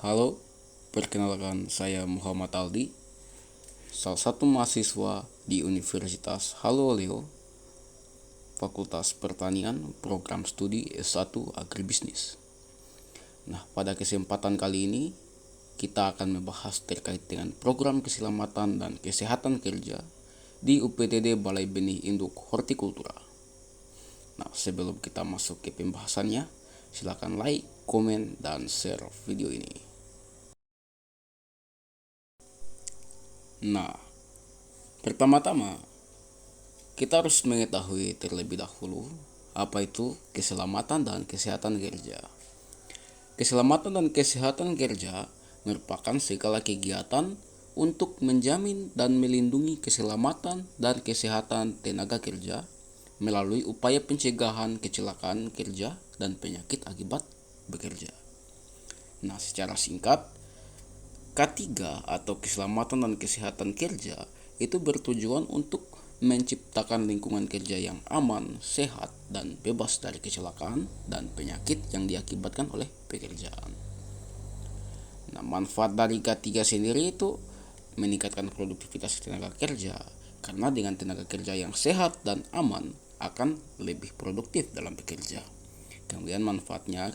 Halo, perkenalkan saya Muhammad Aldi, salah satu mahasiswa di Universitas Haloleo, Fakultas Pertanian, Program Studi S1 Agribisnis. Nah, pada kesempatan kali ini kita akan membahas terkait dengan program keselamatan dan kesehatan kerja di UPTD Balai Benih Induk Hortikultura. Nah, sebelum kita masuk ke pembahasannya, silakan like, komen, dan share video ini. Nah, pertama-tama kita harus mengetahui terlebih dahulu apa itu keselamatan dan kesehatan kerja. Keselamatan dan kesehatan kerja merupakan segala kegiatan untuk menjamin dan melindungi keselamatan dan kesehatan tenaga kerja melalui upaya pencegahan kecelakaan kerja dan penyakit akibat bekerja. Nah, secara singkat, K3 atau keselamatan dan kesehatan kerja itu bertujuan untuk menciptakan lingkungan kerja yang aman, sehat, dan bebas dari kecelakaan dan penyakit yang diakibatkan oleh pekerjaan. Nah, manfaat dari K3 sendiri itu meningkatkan produktivitas tenaga kerja karena dengan tenaga kerja yang sehat dan aman akan lebih produktif dalam bekerja. Kemudian manfaatnya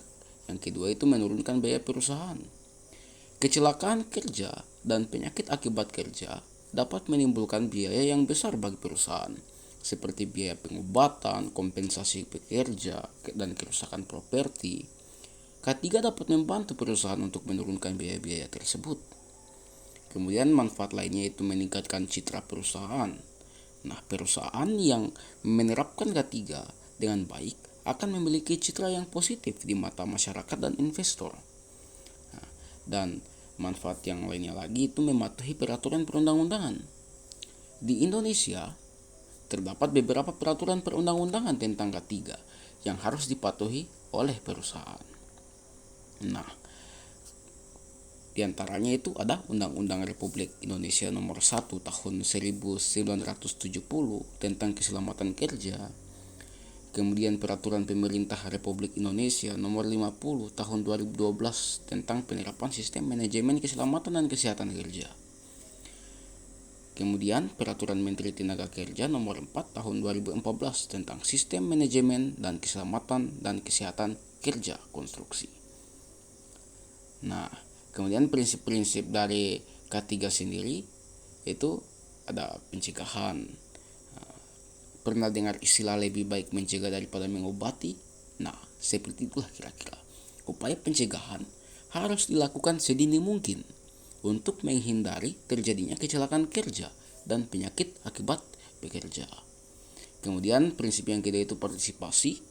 yang kedua itu menurunkan biaya perusahaan. Kecelakaan kerja dan penyakit akibat kerja dapat menimbulkan biaya yang besar bagi perusahaan, seperti biaya pengobatan, kompensasi pekerja, dan kerusakan properti. Ketiga dapat membantu perusahaan untuk menurunkan biaya-biaya tersebut. Kemudian manfaat lainnya itu meningkatkan citra perusahaan. Nah, perusahaan yang menerapkan K3 dengan baik akan memiliki citra yang positif di mata masyarakat dan investor. Dan manfaat yang lainnya lagi itu mematuhi peraturan perundang-undangan. Di Indonesia, terdapat beberapa peraturan perundang-undangan tentang K3 yang harus dipatuhi oleh perusahaan. Nah, di antaranya itu ada Undang-Undang Republik Indonesia Nomor 1 Tahun 1970 tentang keselamatan kerja. Kemudian Peraturan Pemerintah Republik Indonesia Nomor 50 Tahun 2012 tentang penerapan sistem manajemen keselamatan dan kesehatan kerja. Kemudian Peraturan Menteri Tenaga Kerja Nomor 4 Tahun 2014 tentang sistem manajemen dan keselamatan dan kesehatan kerja konstruksi. Nah, kemudian prinsip-prinsip dari K3 sendiri itu ada pencegahan. Pernah dengar istilah lebih baik mencegah daripada mengobati? Nah, seperti itulah kira-kira. Upaya pencegahan harus dilakukan sedini mungkin untuk menghindari terjadinya kecelakaan kerja dan penyakit akibat bekerja. Kemudian prinsip yang kedua itu partisipasi.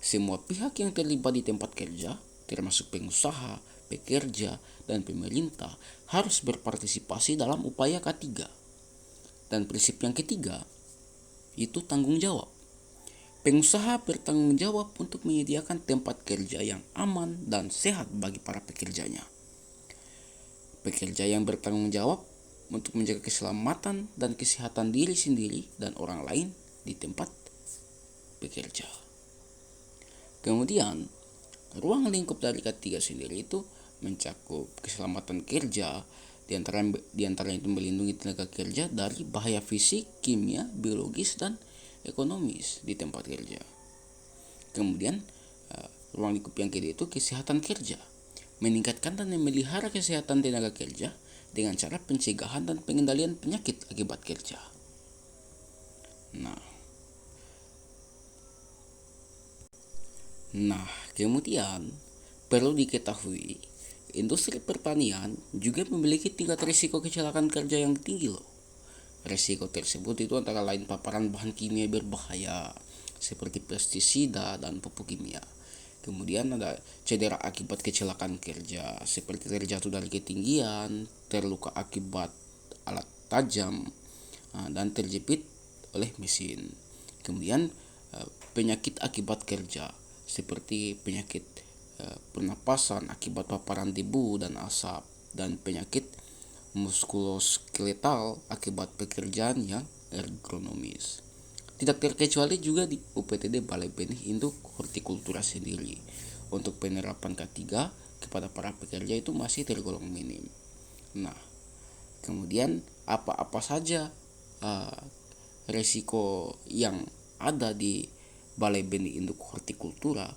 Semua pihak yang terlibat di tempat kerja, termasuk pengusaha, pekerja, dan pemerintah, harus berpartisipasi dalam upaya K3. Dan prinsip yang ketiga itu tanggung jawab. Pengusaha bertanggung jawab untuk menyediakan tempat kerja yang aman dan sehat bagi para pekerjanya. Pekerja yang bertanggung jawab untuk menjaga keselamatan dan kesehatan diri sendiri dan orang lain di tempat bekerja. Kemudian, ruang lingkup dari K3 sendiri itu mencakup keselamatan kerja, di antaranya itu melindungi tenaga kerja dari bahaya fisik, kimia, biologis, dan ekonomis di tempat kerja. Kemudian ruang lingkup yang kedua itu kesehatan kerja, meningkatkan dan memelihara kesehatan tenaga kerja dengan cara pencegahan dan pengendalian penyakit akibat kerja. Nah, kemudian perlu diketahui industri pertanian juga memiliki tingkat risiko kecelakaan kerja yang tinggi loh. Risiko tersebut itu antara lain paparan bahan kimia berbahaya seperti pestisida dan pupuk kimia. Kemudian ada cedera akibat kecelakaan kerja seperti terjatuh dari ketinggian, terluka akibat alat tajam, dan terjepit oleh mesin. Kemudian penyakit akibat kerja seperti penyakit pernapasan akibat paparan debu dan asap, dan penyakit muskuloskeletal akibat pekerjaan yang ergonomis. Tidak terkecuali juga di UPTD Balai Benih Induk Hortikultura sendiri. Untuk penerapan K3 kepada para pekerja itu masih tergolong minim. Nah, kemudian apa-apa saja uh, resiko yang ada di Balai Benih Induk Hortikultura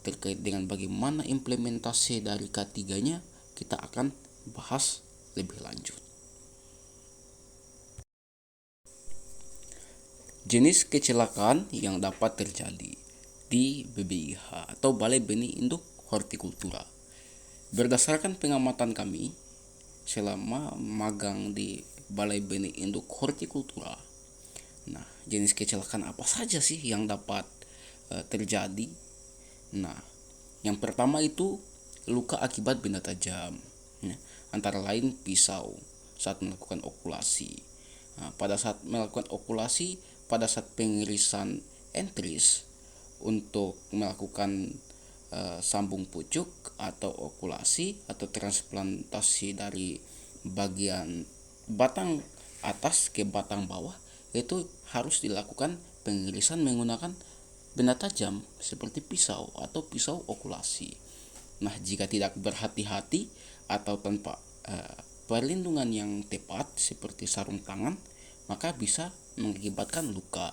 terkait dengan bagaimana implementasi dari K3-nya, kita akan bahas lebih lanjut. Jenis kecelakaan yang dapat terjadi di BBIH atau Balai Benih Induk Hortikultura. Berdasarkan pengamatan kami selama magang di Balai Benih Induk Hortikultura, nah, jenis kecelakaan apa saja sih yang dapat terjadi? Nah, yang pertama itu luka akibat benda tajam, ya, antara lain pisau saat melakukan okulasi. Nah, pada saat melakukan okulasi, pada saat pengirisan entris untuk melakukan sambung pucuk atau okulasi atau transplantasi dari bagian batang atas ke batang bawah, itu harus dilakukan pengirisan menggunakan benda tajam seperti pisau atau pisau okulasi. Nah, jika tidak berhati-hati atau tanpa perlindungan yang tepat seperti sarung tangan, maka bisa mengakibatkan luka.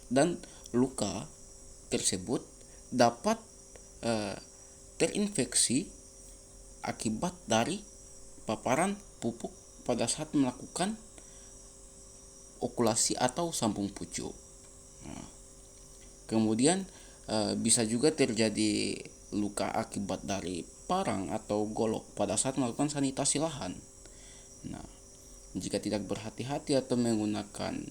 Dan luka tersebut dapat terinfeksi akibat dari paparan pupuk pada saat melakukan okulasi atau sambung pucuk. Nah, kemudian bisa juga terjadi luka akibat dari parang atau golok pada saat melakukan sanitasi lahan. Nah, jika tidak berhati-hati atau menggunakan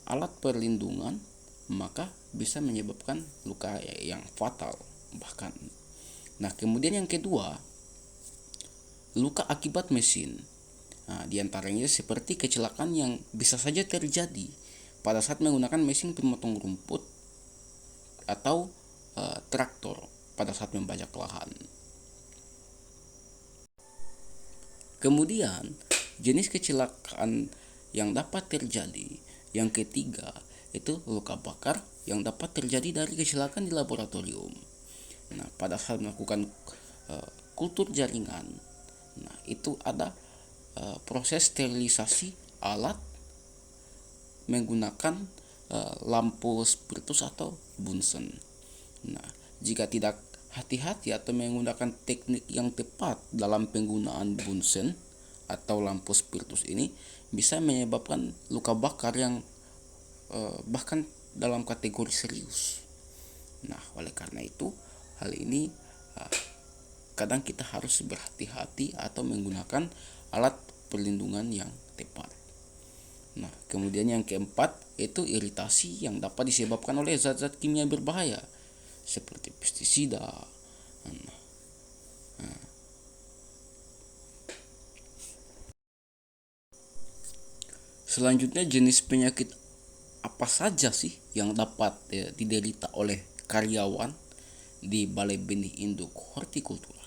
alat perlindungan, maka bisa menyebabkan luka yang fatal bahkan. Nah, kemudian yang kedua, luka akibat mesin. Nah, diantaranya seperti kecelakaan yang bisa saja terjadi pada saat menggunakan mesin pemotong rumput atau traktor pada saat membajak lahan. Kemudian, jenis kecelakaan yang dapat terjadi yang ketiga itu luka bakar yang dapat terjadi dari kecelakaan di laboratorium. Nah, pada saat melakukan kultur jaringan, nah itu ada proses sterilisasi alat menggunakan lampu spiritus atau Bunsen. Nah, jika tidak hati-hati atau menggunakan teknik yang tepat dalam penggunaan Bunsen atau lampu spiritus ini, bisa menyebabkan luka bakar yang bahkan dalam kategori serius. Nah, oleh karena itu, hal ini kadang kita harus berhati-hati atau menggunakan alat perlindungan yang tepat. Nah, kemudian yang keempat itu iritasi yang dapat disebabkan oleh zat-zat kimia berbahaya seperti pestisida. Selanjutnya, jenis penyakit apa saja sih yang dapat diderita oleh karyawan di Balai Benih Induk Hortikultura?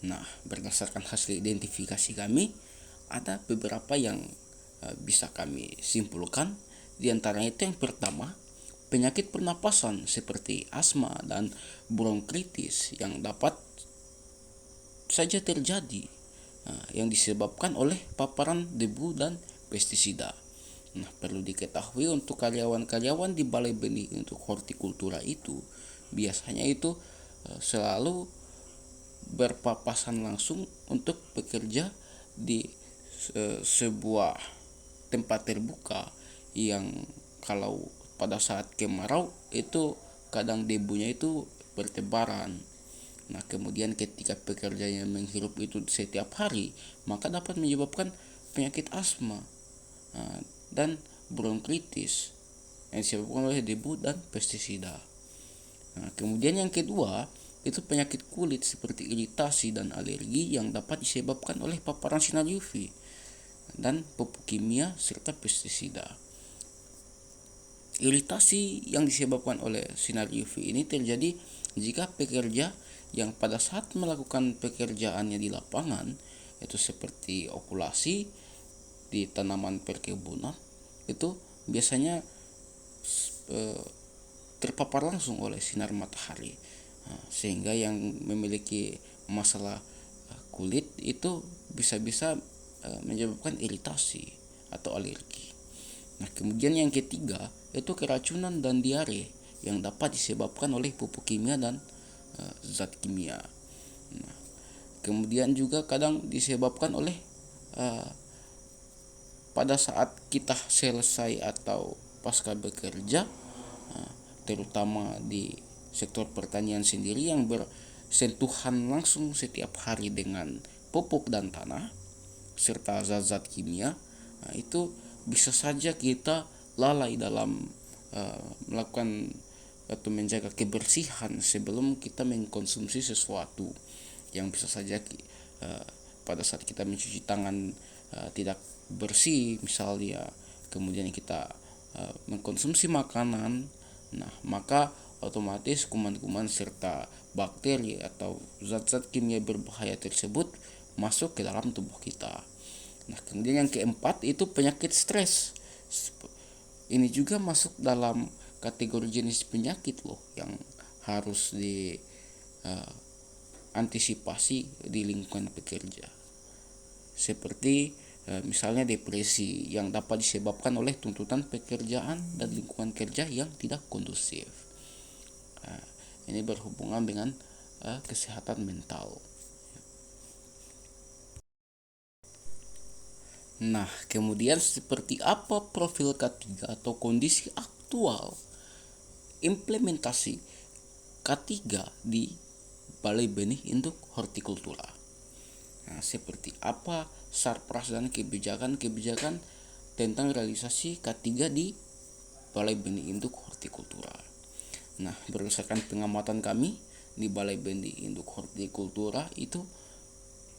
Nah, berdasarkan hasil identifikasi kami, ada beberapa yang bisa kami simpulkan. Di antaranya itu yang pertama, penyakit pernapasan seperti asma dan bronkitis yang dapat saja terjadi yang disebabkan oleh paparan debu dan pestisida. Nah, perlu diketahui untuk karyawan-karyawan di Balai Benih untuk Hortikultura itu biasanya itu selalu berpapasan langsung untuk bekerja di sebuah tempat terbuka yang kalau pada saat kemarau itu kadang debunya itu bertebaran. Nah, kemudian ketika pekerjanya menghirup itu setiap hari, maka dapat menyebabkan penyakit asma dan bronkitis yang disebabkan oleh debu dan pestisida. Nah, kemudian yang kedua itu penyakit kulit seperti iritasi dan alergi yang dapat disebabkan oleh paparan sinar UV dan pupuk kimia serta pestisida. Iritasi yang disebabkan oleh sinar UV ini terjadi jika pekerja yang pada saat melakukan pekerjaannya di lapangan itu seperti okulasi di tanaman perkebunan itu biasanya terpapar langsung oleh sinar matahari, sehingga yang memiliki masalah kulit itu bisa-bisa menyebabkan iritasi atau alergi. Nah, kemudian yang ketiga itu keracunan dan diare yang dapat disebabkan oleh pupuk kimia dan zat kimia. Nah, kemudian juga kadang disebabkan oleh uh, pada saat kita selesai atau pasca bekerja, terutama di sektor pertanian sendiri yang bersentuhan langsung setiap hari dengan pupuk dan tanah serta zat-zat kimia, nah, itu bisa saja kita lalai dalam melakukan atau menjaga kebersihan sebelum kita mengkonsumsi sesuatu yang bisa saja pada saat kita mencuci tangan tidak bersih misalnya, kemudian kita mengkonsumsi makanan, nah maka otomatis kuman-kuman serta bakteri atau zat-zat kimia berbahaya tersebut masuk ke dalam tubuh kita. Nah, kemudian yang keempat itu penyakit stres. Ini juga masuk dalam kategori jenis penyakit loh yang harus diantisipasi di lingkungan pekerja. Seperti misalnya depresi yang dapat disebabkan oleh tuntutan pekerjaan dan lingkungan kerja yang tidak kondusif. Ini berhubungan dengan kesehatan mental. Nah, kemudian seperti apa profil K3 atau kondisi aktual implementasi K3 di Balai Benih Induk Hortikultura? Nah, seperti apa sarpras dan kebijakan-kebijakan tentang realisasi K3 di Balai Benih Induk Hortikultura? Nah, berdasarkan pengamatan kami di Balai Benih Induk Hortikultura itu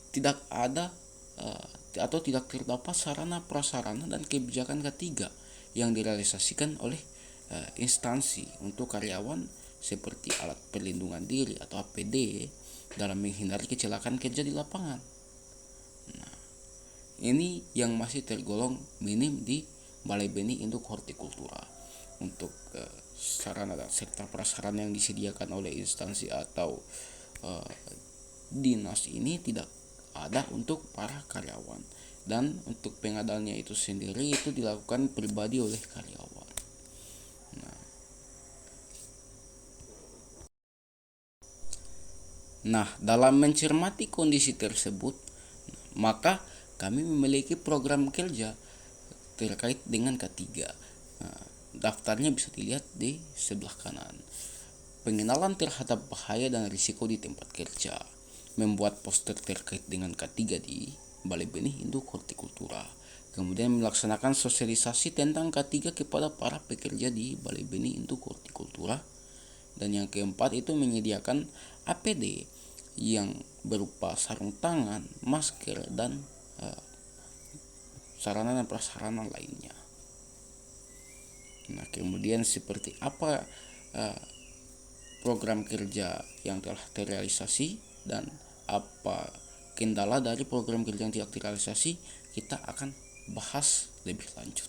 tidak ada atau tidak terdapat sarana prasarana dan kebijakan ketiga yang direalisasikan oleh instansi untuk karyawan seperti alat perlindungan diri atau APD dalam menghindari kecelakaan kerja di lapangan. Nah, ini yang masih tergolong minim di Balai Benih Induk Hortikultura. Untuk sarana serta prasarana yang disediakan oleh instansi atau dinas ini tidak ada untuk para karyawan, dan untuk pengadaannya itu sendiri itu dilakukan pribadi oleh karyawan. Nah, dalam mencermati kondisi tersebut, maka kami memiliki program kerja terkait dengan K3. Nah, daftarnya bisa dilihat di sebelah kanan. Pengenalan terhadap bahaya dan risiko di tempat kerja, membuat poster terkait dengan K3 di Balai Benih Induk Hortikultura, kemudian melaksanakan sosialisasi tentang K3 kepada para pekerja di Balai Benih Induk Hortikultura, dan yang keempat itu menyediakan APD yang berupa sarung tangan, masker, dan sarana dan prasarana lainnya. Nah, kemudian seperti apa program kerja yang telah terrealisasi dan apa kendala dari program kerja yang tidak terrealisasi, kita akan bahas lebih lanjut.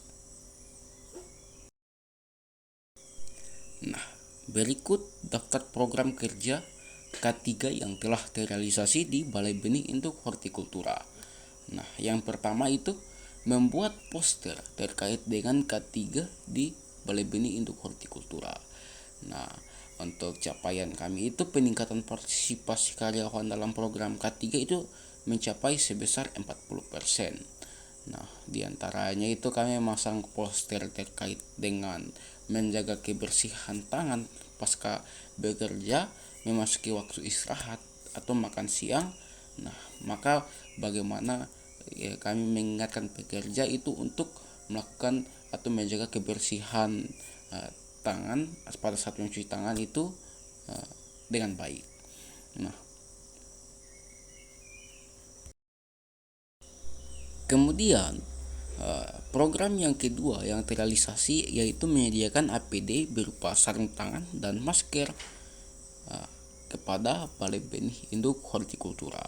Nah, berikut daftar program kerja K3 yang telah terrealisasi di Balai Benih Induk Hortikultura. Nah, yang pertama itu membuat poster terkait dengan K3 di Balai Benih Induk Hortikultura. Nah, untuk capaian kami itu peningkatan partisipasi karyawan dalam program K3 itu mencapai sebesar 40%. Nah, diantaranya itu kami memasang poster terkait dengan menjaga kebersihan tangan pasca bekerja memasuki waktu istirahat atau makan siang. Nah, maka bagaimana kami mengingatkan pekerja itu untuk melakukan atau menjaga kebersihan tangan pada saat mencuci tangan itu dengan baik. Nah, kemudian program yang kedua yang terrealisasi yaitu menyediakan APD berupa sarung tangan dan masker kepada Balai Benih Induk Hortikultura.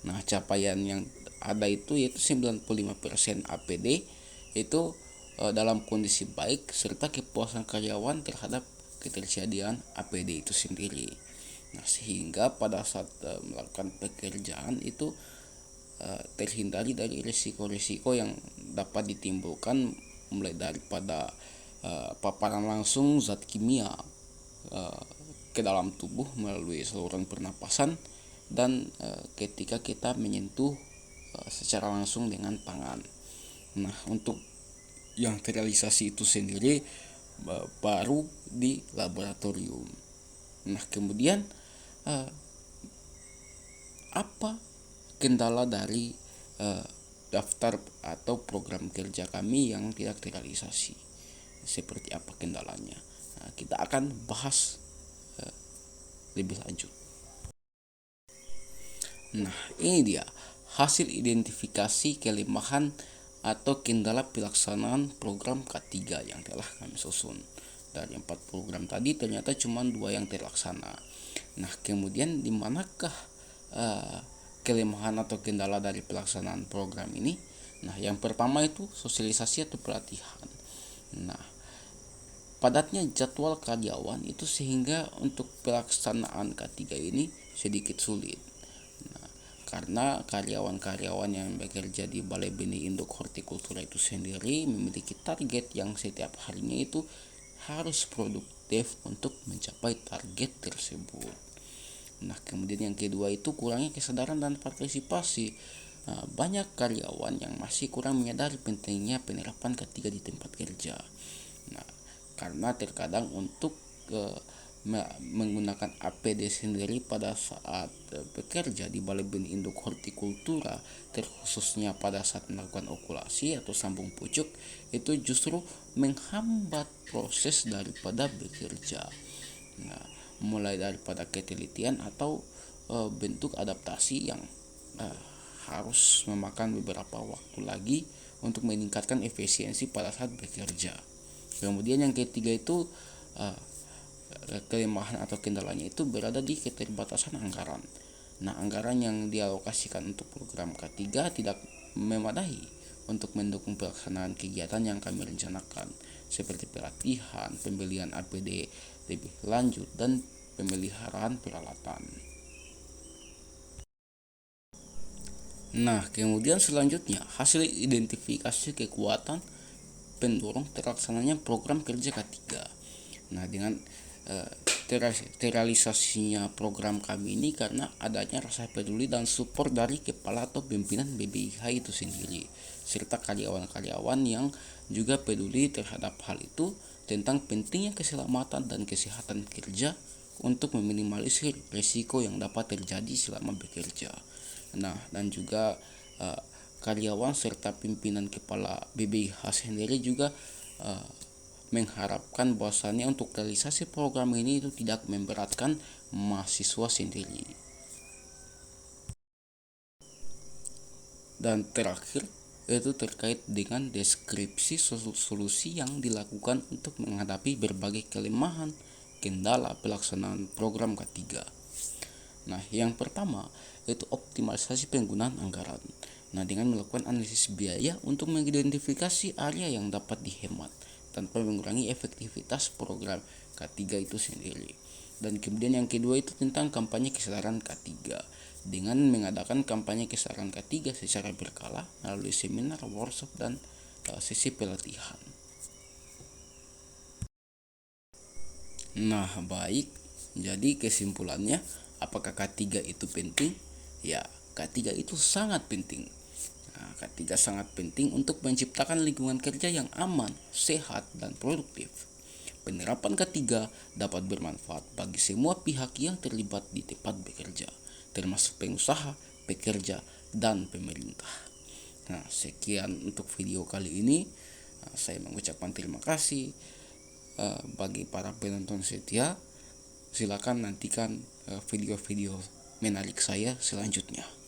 Nah, capaian yang ada itu yaitu 95% APD itu dalam kondisi baik serta kepuasan karyawan terhadap ketersediaan APD itu sendiri. Nah, sehingga pada saat melakukan pekerjaan itu terhindari dari risiko-risiko yang dapat ditimbulkan, mulai daripada paparan langsung zat kimia uh, ke dalam tubuh melalui saluran pernapasan, dan ketika kita menyentuh secara langsung dengan tangan. Nah, untuk yang terrealisasi itu sendiri baru di laboratorium. Nah, kemudian apa kendala dari uh, daftar atau program kerja kami yang tidak terrealisasi? Seperti apa kendalanya? Nah, kita akan bahas lebih lanjut. Nah, ini dia hasil identifikasi kelemahan atau kendala pelaksanaan program K3 yang telah kami susun. Dari 4 program tadi ternyata cuma 2 yang terlaksana. Nah, kemudian di manakah kelemahan atau kendala dari pelaksanaan program ini? Nah, yang pertama itu sosialisasi atau pelatihan. Nah, padatnya jadwal karyawan itu sehingga untuk pelaksanaan K3 ini sedikit sulit. Nah, karena karyawan-karyawan yang bekerja di Balai Benih Induk Hortikultura itu sendiri memiliki target yang setiap harinya itu harus produktif untuk mencapai target tersebut. Nah, kemudian yang kedua itu kurangnya kesadaran dan partisipasi. Nah, banyak karyawan yang masih kurang menyadari pentingnya penerapan ketiga di tempat kerja. Nah, karena terkadang untuk menggunakan APD sendiri pada saat bekerja di Balai Benih Induk Hortikultura, terkhususnya pada saat melakukan okulasi atau sambung pucuk, itu justru menghambat proses daripada bekerja. Nah, mulai daripada ketelitian atau bentuk adaptasi yang harus memakan beberapa waktu lagi untuk meningkatkan efisiensi pada saat bekerja. Kemudian yang ketiga itu kelemahan atau kendalanya itu berada di keterbatasan anggaran. Nah, anggaran yang dialokasikan untuk program K3 tidak memadai untuk mendukung pelaksanaan kegiatan yang kami rencanakan, seperti pelatihan, pembelian APD lebih lanjut, dan pemeliharaan peralatan. Nah, kemudian selanjutnya hasil identifikasi kekuatan pendorong terlaksananya program kerja K3. Nah, dengan eh, terrealisasinya program kami ini karena adanya rasa peduli dan support dari kepala atau pimpinan BBIH itu sendiri, serta karyawan-karyawan yang juga peduli terhadap hal itu tentang pentingnya keselamatan dan kesehatan kerja untuk meminimalisir risiko yang dapat terjadi selama bekerja. Nah, dan juga uh, karyawan serta pimpinan kepala BBIH sendiri juga uh, mengharapkan bahwasannya untuk realisasi program ini itu tidak memberatkan mahasiswa sendiri. Dan terakhir itu terkait dengan deskripsi solusi yang dilakukan untuk menghadapi berbagai kelemahan kendala pelaksanaan program K3. Nah, yang pertama itu optimalisasi penggunaan anggaran. Nah, dengan melakukan analisis biaya untuk mengidentifikasi area yang dapat dihemat tanpa mengurangi efektivitas program K3 itu sendiri. Dan kemudian yang kedua itu tentang kampanye kesadaran K3, dengan mengadakan kampanye kesadaran K3 secara berkala melalui seminar, workshop, dan sesi pelatihan. Nah, baik. Jadi kesimpulannya, apakah K3 itu penting? Ya, K3 itu sangat penting. Nah, K3 sangat penting untuk menciptakan lingkungan kerja yang aman, sehat, dan produktif. Penerapan K3 dapat bermanfaat bagi semua pihak yang terlibat di tempat bekerja, termasuk pengusaha, pekerja, dan pemerintah. Nah, sekian untuk video kali ini. Saya mengucapkan terima kasih bagi para penonton setia. Silakan nantikan video-video menarik saya selanjutnya.